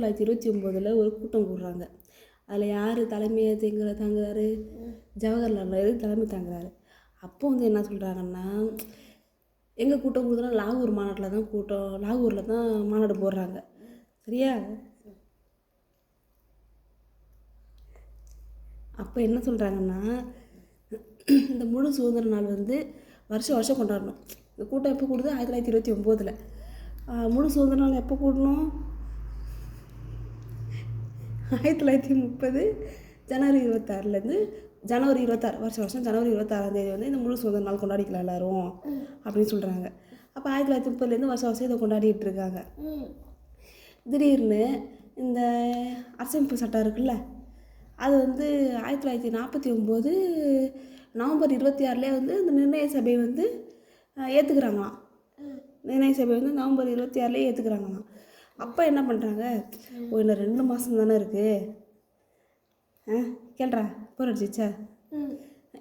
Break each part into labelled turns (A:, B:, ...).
A: 1929 ஒரு கூட்டம் கூடுறாங்க. அதில் யார் தலைமையை தாங்குறாரு? ஜவஹர்லால் நேரு தலைமை தாங்குறாரு. அப்போ வந்து என்ன சொல்கிறாங்கன்னா, எங்கே கூட்டம் கூடுதுன்னா லாகூர் மாநாட்டில் தான் லாகூரில் தான் மாநாடு போடுறாங்க. சரியா? அப்போ என்ன சொல்கிறாங்கன்னா, இந்த முழு சுதந்திர நாள் வந்து வருஷம் வருஷம் கொண்டாடணும். இந்த கூட்டம் எப்போ கூடுது? 1929. முழு சுதந்திர நாள் எப்போ கூடணும்? 1930 ஜனவரி 26 ஜனவரி 26 வருஷம் வருஷம் ஜனவரி 26 வந்து இந்த முழு சுதந்திர நாள் கொண்டாடிக்கலாம் எல்லோரும் அப்படின்னு சொல்கிறாங்க. அப்போ 1930 வருஷம் வருஷம் இதை கொண்டாடிட்டு இருக்காங்க. திடீர்னு இந்த அரசமைப்பு சட்டம் இருக்குல்ல, அது வந்து 1949 நவம்பர் 26 வந்து இந்த நிர்ணய சபை வந்து ஏற்றுக்கிறாங்களாம். நிர்ணய சபை வந்து நவம்பர் 26 ஏற்றுக்கிறாங்களாம். அப்போ என்ன பண்ணுறாங்க, இன்னும் 2 மாதம் தானே இருக்குது, கேள்றா போர் அடிச்சிச்சா,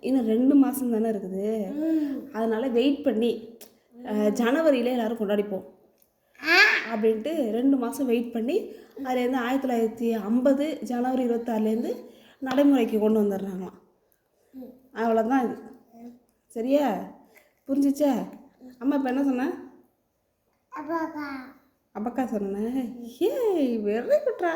A: இன்னும் 2 மாதம் தானே இருக்குது, அதனால் வெயிட் பண்ணி ஜனவரியில் எல்லோரும் கொண்டாடிப்போம் அப்படின்ட்டு 2 மாதம் வெயிட் பண்ணி அதுலேருந்து 1950 ஜனவரி 26 நடைமுறைக்கு கொண்டு வந்துடுறாங்களாம். அவ்வளோதான் இது. சரியா? புரிஞ்சிச்சா? அம்மா இப்போ என்ன சொன்னேன்? அபக்கா சொன்னேன். ஏய் வெரி குட்ரா.